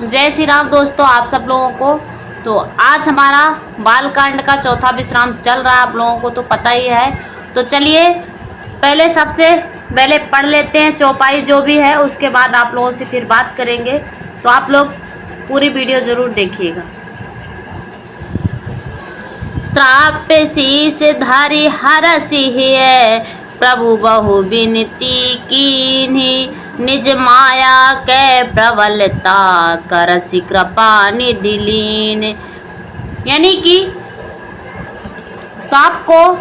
जय श्री राम दोस्तों, आप सब लोगों को। तो आज हमारा बालकांड का चौथा विश्राम चल रहा है, आप लोगों को तो पता ही है। तो चलिए सबसे पहले पढ़ लेते हैं चौपाई जो भी है, उसके बाद आप लोगों से फिर बात करेंगे। तो आप लोग पूरी वीडियो ज़रूर देखिएगा। श्राप शीस धारी हरसि है, प्रभु बहु विनती कीन्ही, निज माया के प्रबलता करसि कृपा निधि लीन। यानी कि सांप को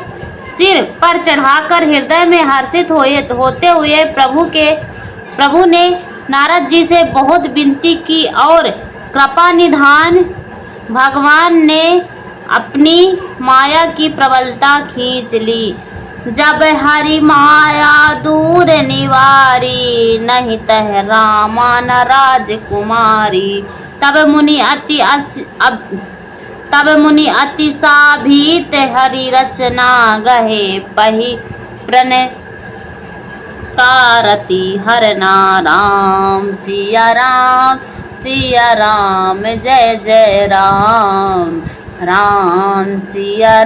सिर पर चढ़ाकर हृदय में हर्षित होते हुए प्रभु ने नारद जी से बहुत विनती की और कृपा निधान भगवान ने अपनी माया की प्रबलता खींच ली। जब हरि माया दूर निवारी, नहीं तह रामा न राजकुमारी। तब मुनि अति साभीत हरि रचना, गहे पही प्रण तारती हरना। राम सिया राम जय जय राम, राम सिया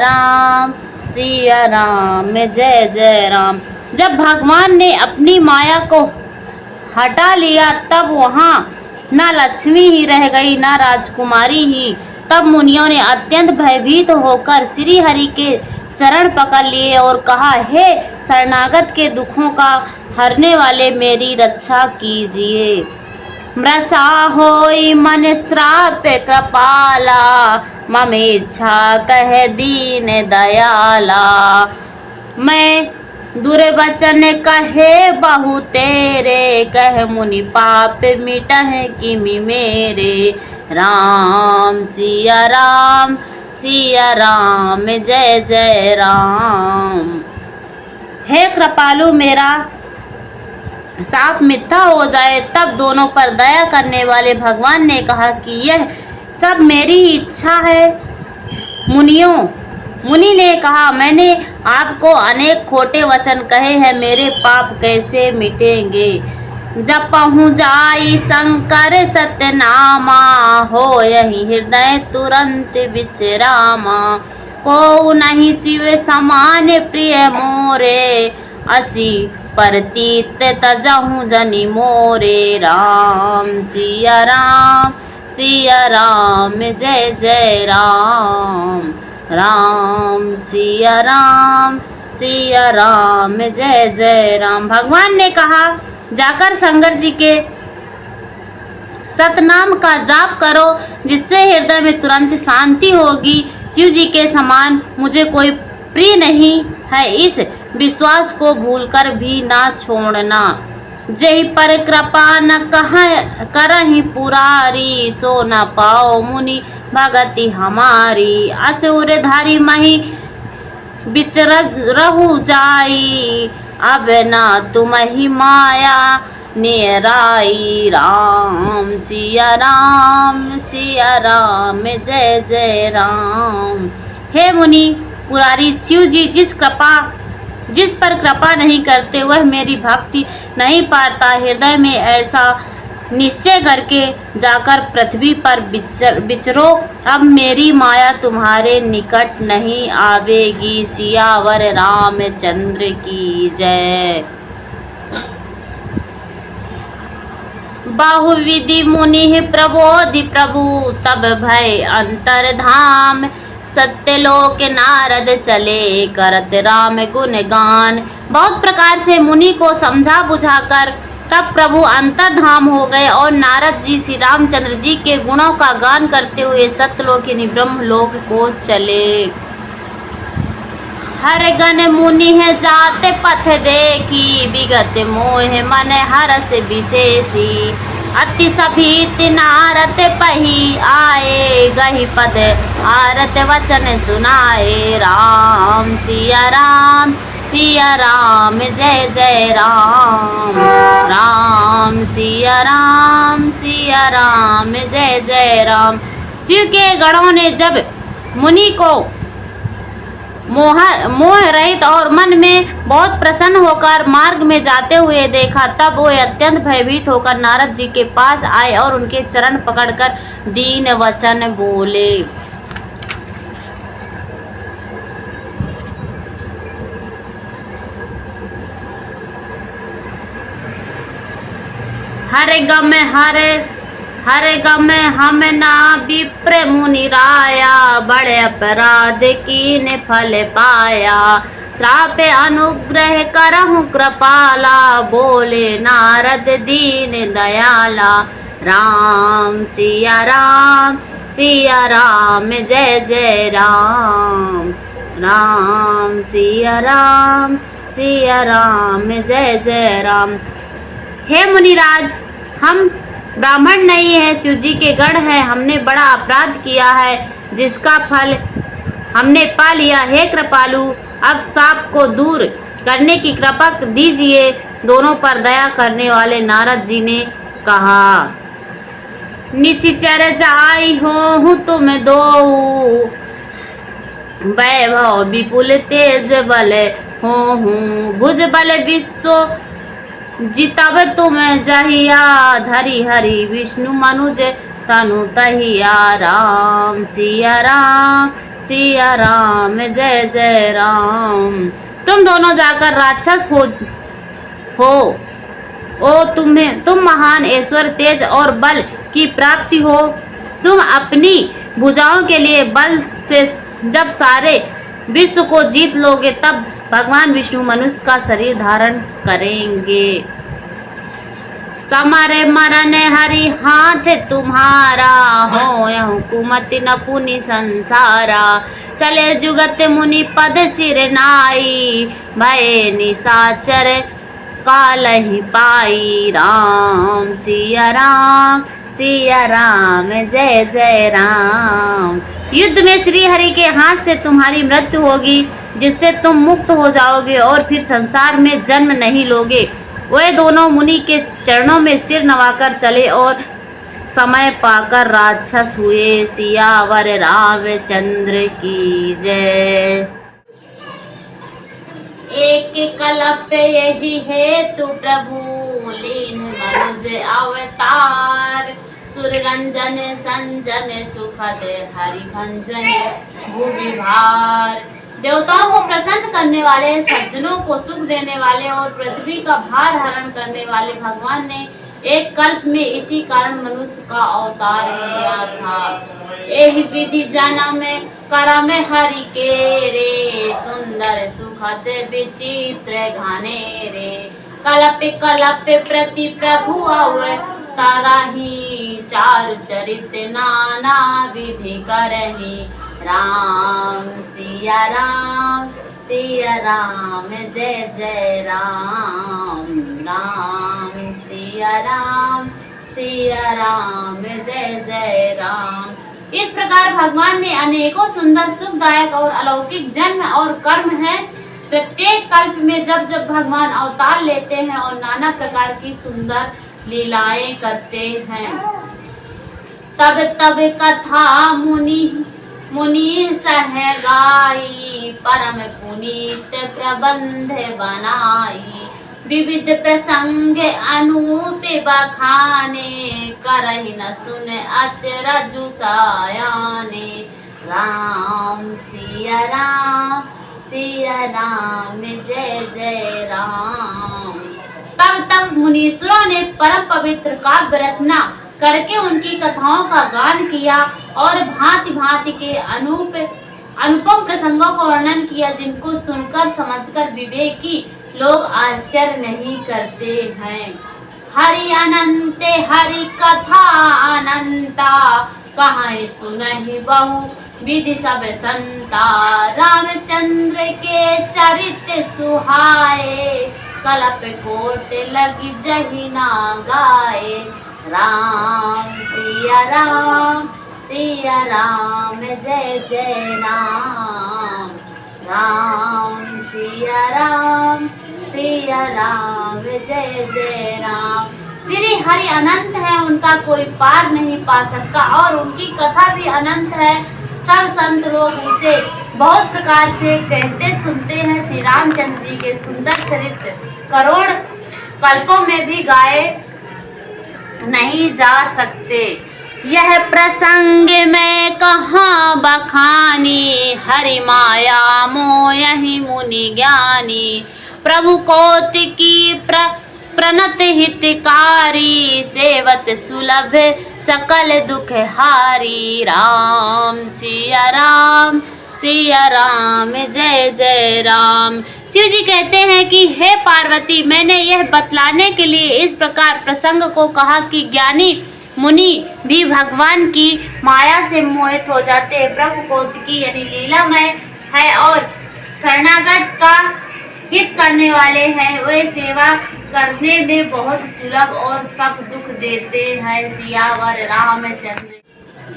राम जय जय राम। जब भगवान ने अपनी माया को हटा लिया, तब वहाँ न लक्ष्मी ही रह गई न राजकुमारी ही। तब मुनियों ने अत्यंत भयभीत होकर श्री हरि के चरण पकड़ लिए और कहा, हे शरणागत के दुखों का हरने वाले, मेरी रक्षा कीजिए। मृषा होई मन श्राप कृपाला, मम इच्छा कह दीन दयाला। मैं दुर्वचन कहे बहु तेरे, कह मुनि पाप मिटह किमि मेरे। राम सिया राम जय जय राम। हे कृपालु, मेरा साप मिथ्या हो जाए। तब दोनों पर दया करने वाले भगवान ने कहा कि यह सब मेरी ही इच्छा है। मुनि ने कहा, मैंने आपको अनेक खोटे वचन कहे हैं, मेरे पाप कैसे मिटेंगे। जब पहुँच जाई शंकर सत्यनामा, हो यही हृदय तुरंत विश्रामा। को नहीं शिव समान प्रिय मोरे, असी परतीत तजहु जनि मोरे। राम सिया राम जय जय राम, राम सिया राम जय जय राम। भगवान ने कहा, जाकर शंकर जी के सतनाम का जाप करो, जिससे हृदय में तुरंत शांति होगी। शिव जी के समान मुझे कोई प्रिय नहीं है, इस विश्वास को भूलकर भी ना छोड़ना। जही पर कृपा न करहि पुरारी, सो न पाओ मुनि भगति हमारी। असुर धारी मही बिचरहु जाई, अब ना तुम्हि माया निराई। राम सिया राम जय जय राम। हे मुनि पुरारी, शिव जी जिस पर कृपा नहीं करते, वह मेरी भक्ति नहीं पाता। हृदय में ऐसा निश्चय करके जाकर पृथ्वी पर विचरो, अब मेरी माया तुम्हारे निकट नहीं आवेगी। सियावर रामचंद्र की जय। बहुविधि मुनि प्रबोधि प्रभु, तब भय अंतरधाम। सत्यलोक नारद चले, करत राम गुण गान। बहुत प्रकार से मुनि को समझा बुझाकर तब प्रभु अंतर्धाम हो गए और नारद जी श्री रामचंद्र जी के गुणों का गान करते हुए सत्यलोकिनी ब्रह्मलोक को चले। हर गण मुनि है जाते पथ देखी, विगत मोह मन हरस विशेषी। अति सभीत नारद पही आए, गहि पद आरत वचन सुनाए। राम सिया राम जय जय राम, राम सिया राम जय जय राम। शिव के गणों ने जब मोह रहित और मन में बहुत प्रसन्न होकर मार्ग में जाते हुए देखा। तब वो अत्यंत भयभीत होकर नारद जी के पास आए और उनके चरण पकड़कर दीन वचन बोले। हरे गम हम ना विप्र मुनि राया, बड़े अपराध कीन फल पाया। श्राप अनुग्रह करहु कृपाला, बोले नारद दीन दयाला। राम सिया राम जय जय राम। राम सिया राम जय जय राम। हे मुनिराज, हम ब्राह्मण नहीं है, शिव जी के गढ़ है। हमने बड़ा अपराध किया है जिसका फल हमने पा लिया। हे कृपालु, अब शाप को दूर करने की कृपा दीजिए। दोनों पर दया करने वाले नारद जी ने कहा। निशिचर जाई हो तुम दो, वैभव विपुल तेज बल हो। भुज बल विश्व जितब तुम जहिया, धरि हरि विष्णु मनुज तनु तहिया। राम सिया राम जय जय राम। तुम दोनों जाकर राक्षस हो ओ तुम महान ऐश्वर्य तेज और बल की प्राप्ति हो। तुम अपनी भुजाओं के लिए बल से जब सारे विश्व को जीत लोगे, तब भगवान विष्णु मनुष्य का शरीर धारण करेंगे। समर मरण हरि हाथ तुम्हारा, हो कुमति न पुनि संसारा। चले जुगत मुनि पद सिर नाई, भय निशाचर काल ही पाई। राम सिया राम जय जय राम। युद्ध में श्री हरि के हाथ से तुम्हारी मृत्यु होगी, जिससे तुम मुक्त हो जाओगे और फिर संसार में जन्म नहीं लोगे। वे दोनों मुनि के चरणों में सिर नवाकर चले और समय पाकर राक्षस हुए। सियावर रामचंद्र की जय। एक कल्प यही है तू प्रभु, लीन मनुज अवतार। सुररंजन संजन सुखद हरिभंजन भूमि भार। देवताओं को प्रसन्न करने वाले, सज्जनों को सुख देने वाले और पृथ्वी का भार हरण करने वाले भगवान ने एक कल्प में इसी कारण मनुष्य का अवतार किया था। एहि विधि जन्म करम हरि के रे, सुंदर सुखद विचित्र घने रे। कल्प कल्प प्रति प्रभु अवतारहि, चारु चरित नाना विधि करहि। राम सिया राम जय जय राम। राम सिया राम जय जय राम। इस प्रकार भगवान ने अनेकों सुंदर सुखदायक और अलौकिक जन्म और कर्म है। प्रत्येक कल्प में जब जब भगवान अवतार लेते हैं और नाना प्रकार की सुंदर लीलाएं करते हैं, तब तब कथा मुनि सह गाई। परम पुनीत प्रबंध बनाई, विविध प्रसंग अनूप बखाने। करहि न सुन अचरजु सायाने। राम सिया राम जय जय राम। तब मुनीश्वरों ने परम पवित्र काव्य रचना करके उनकी कथाओं का गान किया और भांति भांति के अनुपम प्रसंगों का वर्णन किया, जिनको सुनकर समझकर विवेकी लोग आश्चर्य नहीं करते हैं। हरि अनंते हरि कथा अनंता, कहाँ सुनहि बहु विधि सब संता। रामचंद्र के चरित्र सुहाए, कल्प कोट लगी जहि ना गाए। राम सिया राम जय जय राम। राम सिया राम जय जय राम। श्री हरि अनंत है, उनका कोई पार नहीं पा सकता और उनकी कथा भी अनंत है। सब संत लोग उसे बहुत प्रकार से कहते सुनते हैं श्री रामचंद्र जी के सुंदर चरित्र करोड़ कल्पों में भी गाए नहीं जा सकते। यह प्रसंग में कहाँ बखानी, हरि माया मोहि मुनि ज्ञानी। प्रभु कौतिकी प्रणत हितकारी, सेवत सुलभ सकल दुख हारी। राम सिया राम सिया राम जय जय राम। शिव जी कहते हैं कि हे पार्वती, मैंने यह बतलाने के लिए इस प्रकार प्रसंग को कहा कि ज्ञानी मुनि भी भगवान की माया से मोहित हो जाते हैं। प्रभु कौतिकी यानी लीलामय है और शरणागत का हित करने वाले हैं। वे सेवा करने में बहुत सुलभ और सब दुख देते हैं। सियावर रामचंद्र।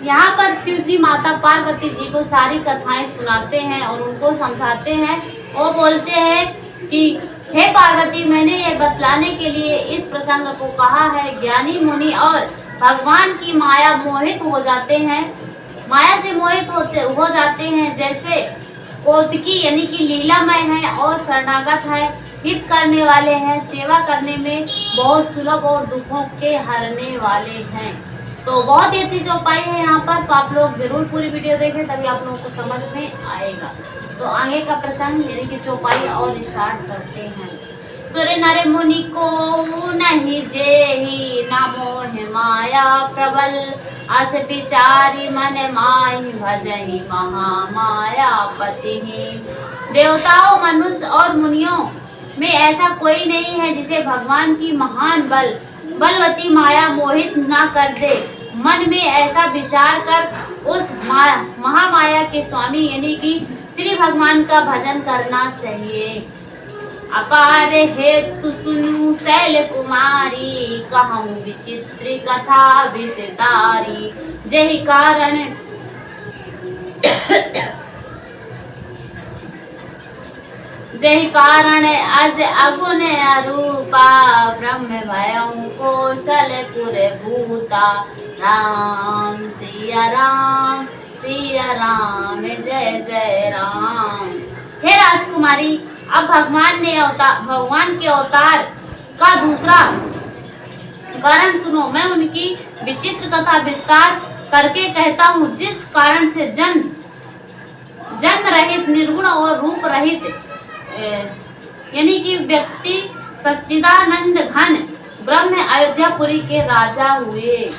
यहाँ पर शिव जी माता पार्वती जी को सारी कथाएं सुनाते हैं और उनको समझाते हैं। वो बोलते हैं कि हे पार्वती, मैंने ये बतलाने के लिए इस प्रसंग को कहा है। ज्ञानी मुनि और भगवान की माया मोहित हो जाते हैं, माया से मोहित हो जाते हैं। जैसे कौतिकी यानी कि लीलामय है और शरणागत है, हित करने वाले हैं, सेवा करने में बहुत सुलभ और दुखों के हरने वाले हैं। तो बहुत ही अच्छी चौपाई है यहाँ पर, तो आप लोग जरूर पूरी वीडियो देखें, तभी आप लोगों को समझ में आएगा। तो आगे का प्रसंग यानी कि चौपाई और स्टार्ट करते हैं। सुर नर मुनि को नहीं जेहि, ना मोह माया प्रबल। अस विचारी मन माहि, भजहि महामाया पति। देवताओं, मनुष्य और मुनियों में ऐसा कोई नहीं है जिसे भगवान की महान बलवती माया मोहित ना कर दे। मन में ऐसा विचार कर उस महामाया के स्वामी यानी कि श्री भगवान का भजन करना चाहिए। अपार हेतु सुनु शैल कुमारी, कहूँ विचित्र कथा विस्तारी। जहि कारण जय कारण अज अगुण अरूपा, ब्रह्म भयं कौशलपुर भूता। राम सिया राम जय जय राम। हे राजकुमारी, अब भगवान के अवतार का दूसरा कारण सुनो। मैं उनकी विचित्र कथा विस्तार करके कहता हूँ। जिस कारण से जन्म रहित, निर्गुण और रूप रहित यानी कि व्यक्ति सच्चिदानंद घन ब्रह्म अयोध्यापुरी के राजा हुए।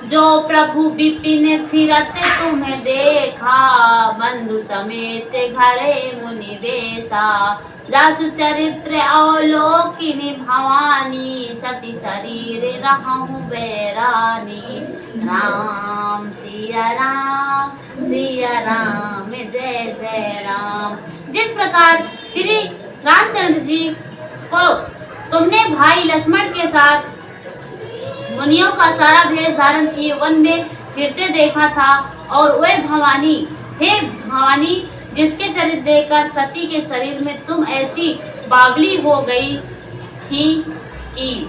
जो प्रभु विपिन फिरते तुम्हें देखा, बंधु समेत घरे मुनि बेसा। जासु चरित्र अवलोकिनी भवानी, सती शरीर रहूं बैरानी। राम सिया राम जय जय राम। जिस प्रकार श्री रामचंद्र जी को तुमने भाई लक्ष्मण के साथ मुनियों का सारा भेष धारण किए वन में फिरते देखा था, और वह भवानी, हे भवानी, जिसके चरित्र देखकर सती के शरीर में तुम ऐसी बावली हो गई थी कि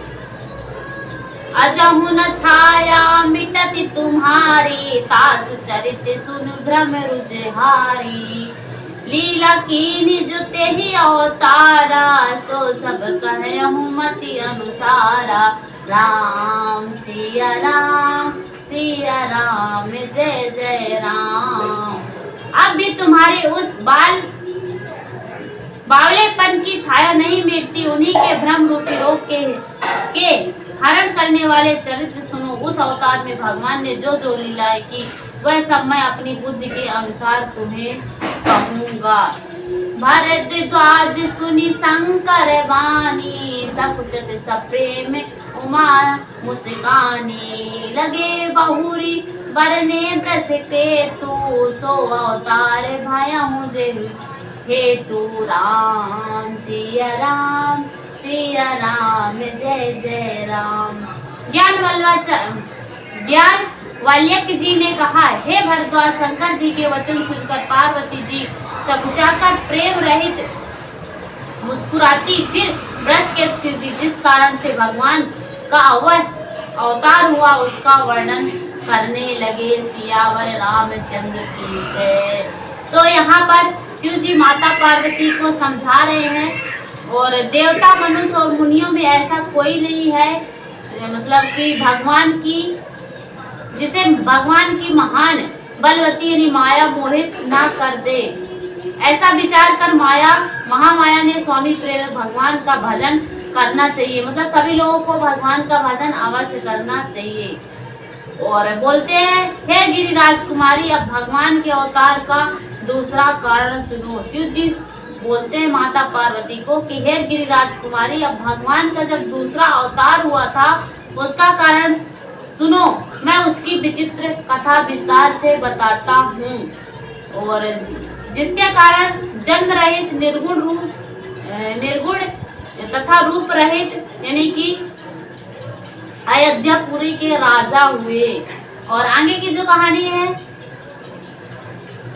अजहु न छाया मिटती तुम्हारी। तासु चरित्र सुन भ्रम रुझहारी। लीला कीनी जो तेहि अवतारा, सो सब कहूँ मति अनुसारा। राम सिया राम जय जय राम। अब भी तुम्हारे उस बावलेपन की छाया नहीं मिटती। उन्हीं के भ्रम रूपी रोग के हरण करने वाले चरित्र सुनो। उस अवतार में भगवान ने जो जो लीलाएं की, वह सब मैं अपनी बुद्धि के अनुसार तुम्हें कहूँगा। भरद्वाज सुनी शंकर वाणी, सकुचत सप्रेम उमा मुस्कानी। लगे बहुरी बरने ब्रसते तू, सो अवतार भयहु जेहु हेतु। राम सिया राम जय जय राम। ज्ञान वाल्यक जी ने कहा, हे भरद्वाज, शंकर जी के वचन सुनकर पार्वती जी सकुचाकर प्रेम रहित मुस्कुराती। फिर ब्रज के शिव जी जिस कारण से भगवान का अवतार हुआ उसका वर्णन करने लगे। सियावर रामचंद्र की जय। तो यहाँ पर शिव जी माता पार्वती को समझा रहे हैं और देवता मनुष्य और मुनियों में ऐसा कोई नहीं है मतलब कि भगवान की जिसे भगवान की महान बलवती यानी माया मोहित ना कर दे। ऐसा विचार कर महामाया ने स्वामी प्रेरक भगवान का भजन करना चाहिए। मतलब सभी लोगों को भगवान का भजन अवश्य करना चाहिए। और बोलते हैं हे गिरिराज कुमारी अब भगवान के अवतार का दूसरा कारण सुनो। शिव जी बोलते हैं माता पार्वती को कि हे गिरिराज कुमारी अब भगवान का जब दूसरा अवतार हुआ था उसका कारण सुनो, मैं उसकी विचित्र कथा विस्तार से बताता हूँ। और जिसके कारण जन्म रहित निर्गुण तथा रूप रहित यानी कि अयोध्यापुरी के राजा हुए। और आगे की जो कहानी है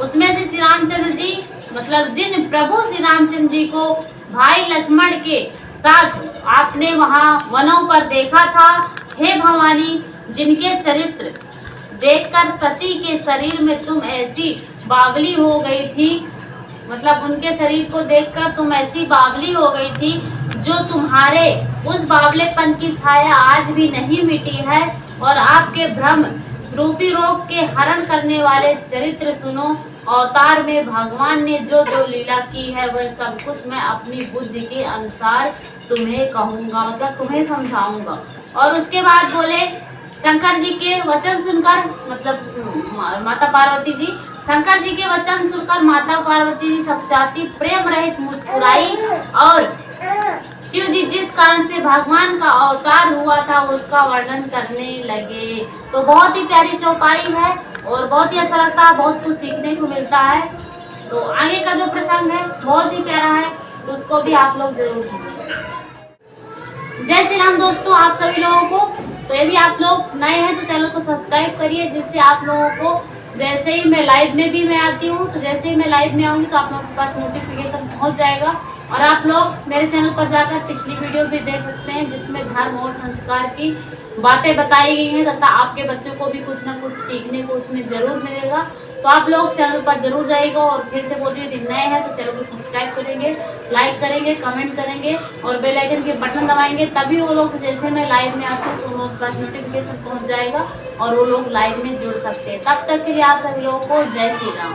उसमें से श्री रामचंद्र जी मतलब जिन प्रभु श्री रामचंद्र जी को भाई लक्ष्मण के साथ आपने वहां वनों पर देखा था, हे भवानी जिनके चरित्र देखकर सती के शरीर में तुम ऐसी बावली हो गई थी, मतलब उनके शरीर को देखकर तुम ऐसी बावली हो गई थी जो तुम्हारे उस बावलेपन की छाया आज भी नहीं मिटी है। और आपके भ्रम रूपी रोग के हरण करने वाले चरित्र सुनो। अवतार में भगवान ने जो जो लीला की है वह सब कुछ मैं अपनी बुद्धि के अनुसार तुम्हें कहूँगा, मतलब तुम्हें समझाऊंगा। और उसके बाद बोले शंकर जी के वचन सुनकर मतलब माता पार्वती जी शंकर जी के वचन सुनकर माता पार्वती जी सपचाती प्रेम रहित मुस्कुराई और शिव जी जिस कारण से भगवान का अवतार हुआ था उसका वर्णन करने लगे। तो बहुत ही प्यारी चौपाई है और बहुत ही अच्छा लगता है, बहुत कुछ सीखने को मिलता है। तो आगे का जो प्रसंग है बहुत ही प्यारा है, तो उसको भी आप लोग जरूर सुनिए। जय श्री राम दोस्तों आप सभी लोगों को। तो यदि आप लोग नए हैं तो चैनल को सब्सक्राइब करिए, जिससे आप लोगों को जैसे ही मैं लाइव में भी मैं आती हूँ तो जैसे ही मैं लाइव में आऊँगी तो आप लोगों के पास नोटिफिकेशन पहुँच जाएगा। और आप लोग मेरे चैनल पर जाकर पिछली वीडियो भी देख सकते हैं जिसमें धर्म और संस्कार की बातें बताई गई हैं तथा आपके बच्चों को भी कुछ ना कुछ सीखने को उसमें जरूर मिलेगा। तो आप लोग चैनल पर जरूर जाइएगा। और फिर से बोल रही हूँ यदि नए हैं तो चैनल को सब्सक्राइब करेंगे, लाइक करेंगे, कमेंट करेंगे और बेल आइकन के बटन दबाएंगे, तभी वो लोग जैसे मैं लाइव में आती हूँ तो उन लोगों के पास नोटिफिकेशन पहुँच जाएगा और वो लोग लाइव में जुड़ सकते हैं। तब तक के लिए आप सभी लोगों को जय श्री राम।